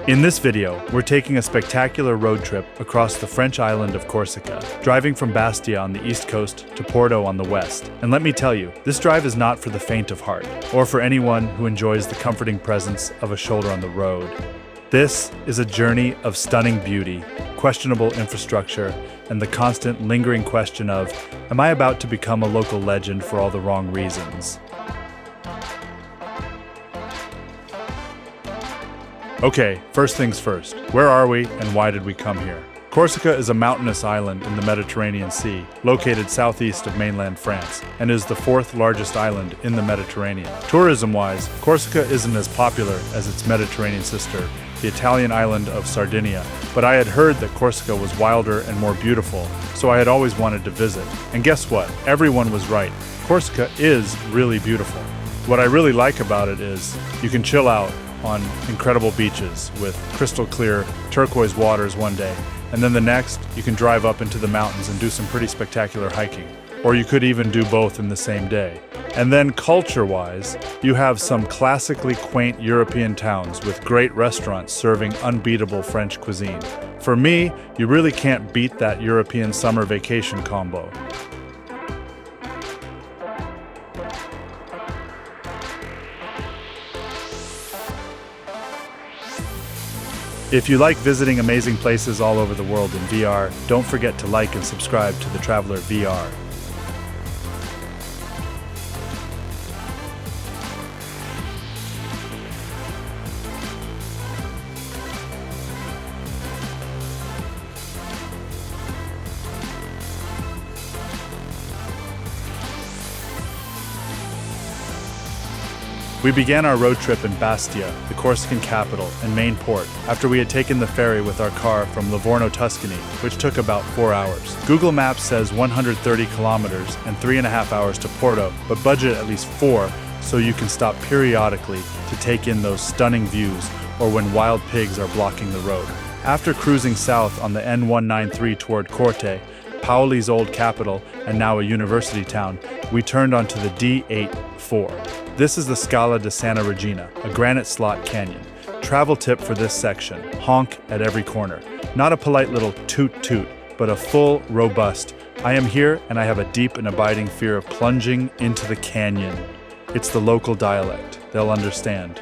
In this video, we're taking a spectacular road trip across the French island of Corsica, driving from Bastia on the east coast to Porto on the west. And let me tell you, this drive is not for the faint of heart, or for anyone who enjoys the comforting presence of a shoulder on the road. This is a journey of stunning beauty, questionable infrastructure, and the constant lingering question of, am I about to become a local legend for all the wrong reasons? Okay, first things first. Where are we and why did we come here? Corsica is a mountainous island in the Mediterranean Sea, located southeast of mainland France, and is the fourth largest island in the Mediterranean. Tourism-wise, Corsica isn't as popular as its Mediterranean sister, the Italian island of Sardinia, but I had heard that Corsica was wilder and more beautiful, so I had always wanted to visit. And guess what? Everyone was right. Corsica is really beautiful. What I really like about it is you can chill out on incredible beaches with crystal clear turquoise waters one day, and then the next you can drive up into the mountains and do some pretty spectacular hiking. Or you could even do both in the same day. And then culture-wise, you have some classically quaint European towns with great restaurants serving unbeatable French cuisine. For me, you really can't beat that European summer vacation combo. If you like visiting amazing places all over the world in VR, don't forget to like and subscribe to the Traveler VR. We began our road trip in Bastia, the Corsican capital and main port, after we had taken the ferry with our car from Livorno, Tuscany, which took about 4 hours. Google Maps says 130 kilometers and 3.5 hours to Porto, but budget at least 4 so you can stop periodically to take in those stunning views or when wild pigs are blocking the road. After cruising south on the N193 toward Corte, Paoli's old capital and now a university town, we turned onto the D84. This is the Scala di Santa Regina, a granite slot canyon. Travel tip for this section, honk at every corner. Not a polite little toot-toot, but a full, robust, I am here and I have a deep and abiding fear of plunging into the canyon. It's the local dialect. They'll understand.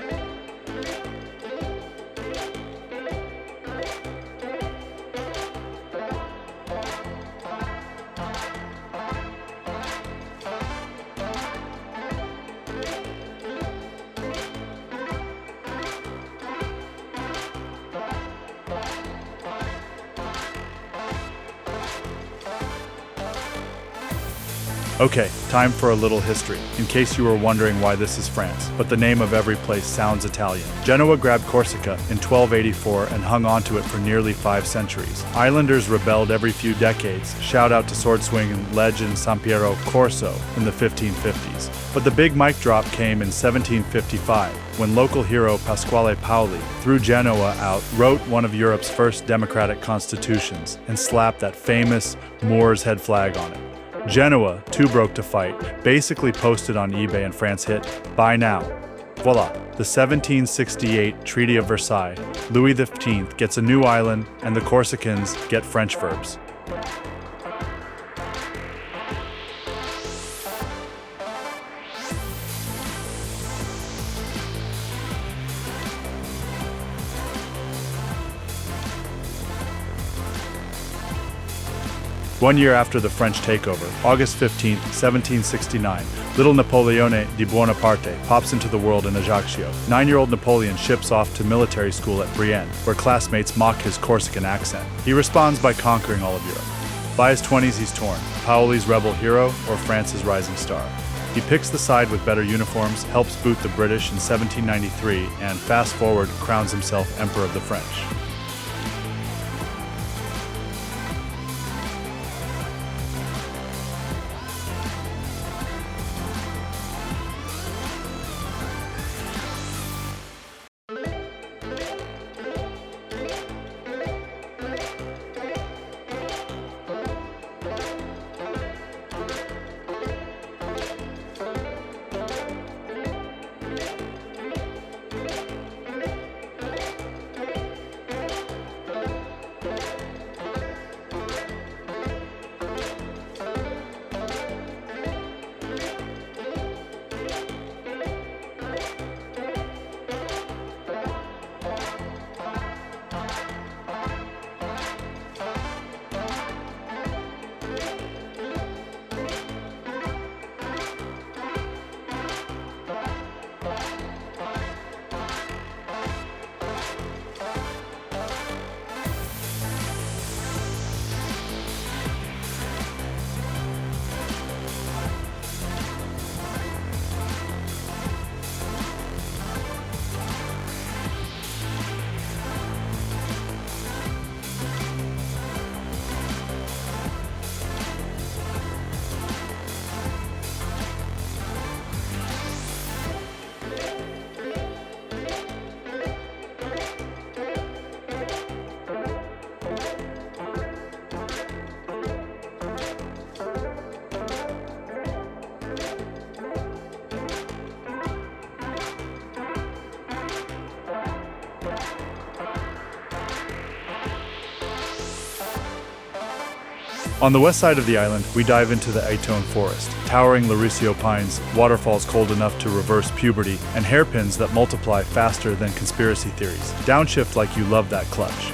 Okay, time for a little history, in case you were wondering why this is France, but the name of every place sounds Italian. Genoa grabbed Corsica in 1284 and hung onto it for nearly 5 centuries. Islanders rebelled every few decades, shout out to sword-swinging legend Sampiero Corso in the 1550s. But the big mic drop came in 1755, when local hero Pasquale Paoli threw Genoa out, wrote one of Europe's first democratic constitutions, and slapped that famous Moor's head flag on it. Genoa, too broke to fight, basically posted on eBay and France hit, buy now. Voila, the 1768 Treaty of Versailles. Louis XV gets a new island and the Corsicans get French verbs. One year after the French takeover, August 15, 1769, little Napoleon di Bonaparte pops into the world in Ajaccio. 9-year-old Napoleon ships off to military school at Brienne, where classmates mock his Corsican accent. He responds by conquering all of Europe. By his 20s, he's torn. Paoli's rebel hero or France's rising star. He picks the side with better uniforms, helps boot the British in 1793, and fast forward, crowns himself Emperor of the French. On the west side of the island, we dive into the Aitone forest, towering Laurusio pines, waterfalls cold enough to reverse puberty, and hairpins that multiply faster than conspiracy theories. Downshift like you love that clutch.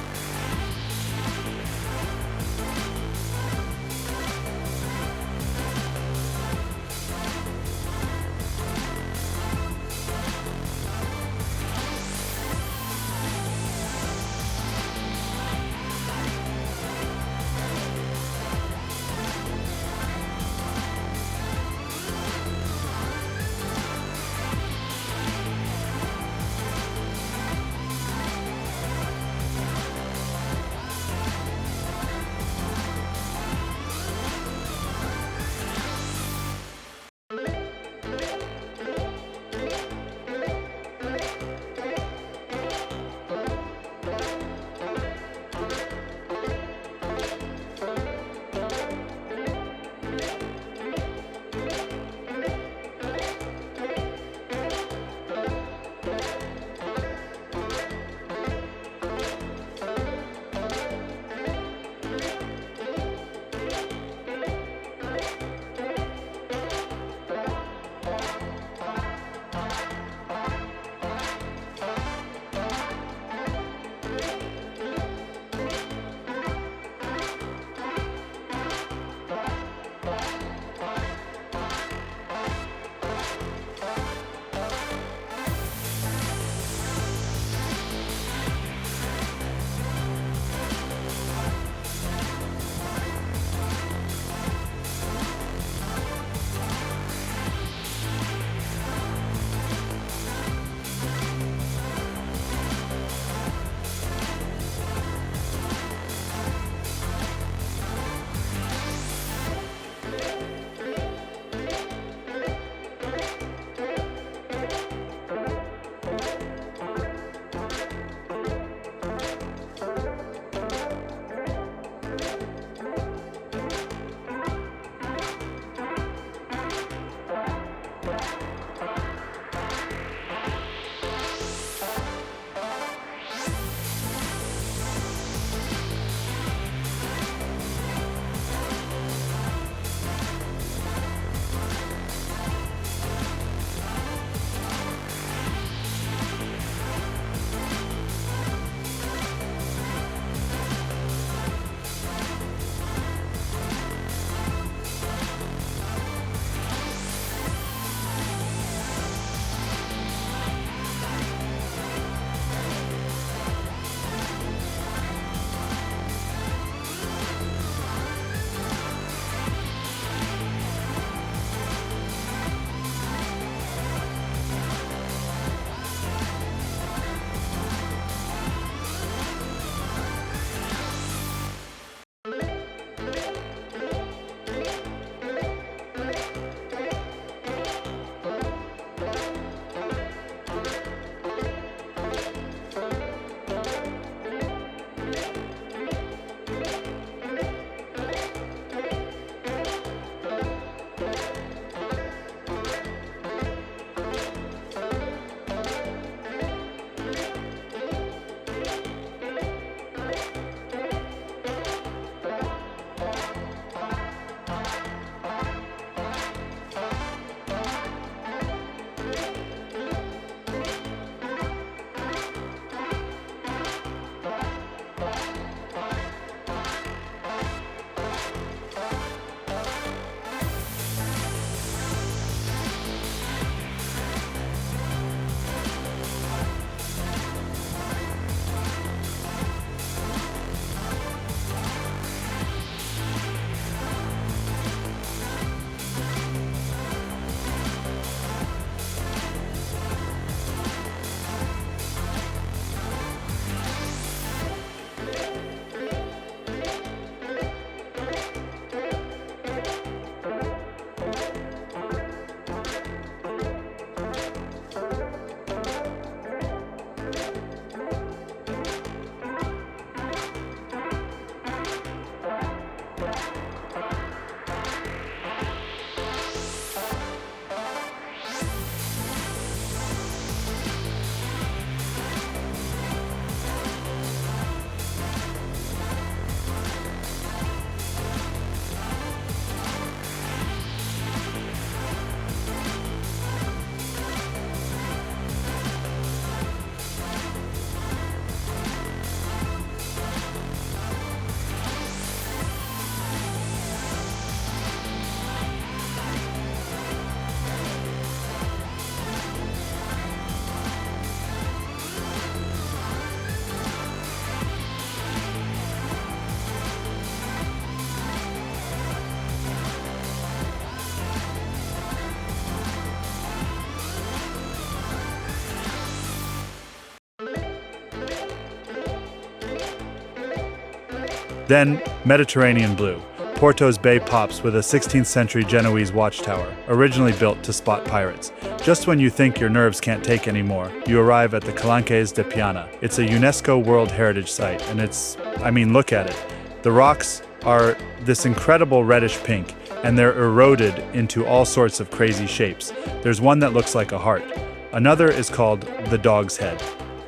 Then, Mediterranean blue. Porto's bay pops with a 16th century Genoese watchtower, originally built to spot pirates. Just when you think your nerves can't take anymore, you arrive at the Calanques de Piana. It's a UNESCO World Heritage Site, and look at it. The rocks are this incredible reddish pink, and they're eroded into all sorts of crazy shapes. There's one that looks like a heart. Another is called the Dog's Head.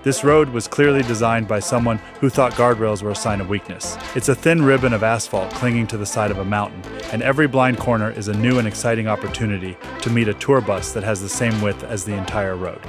This road was clearly designed by someone who thought guardrails were a sign of weakness. It's a thin ribbon of asphalt clinging to the side of a mountain, and every blind corner is a new and exciting opportunity to meet a tour bus that has the same width as the entire road.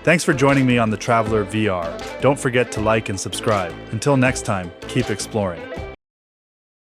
Thanks for joining me on the Traveler VR. Don't forget to like and subscribe. Until next time, keep exploring.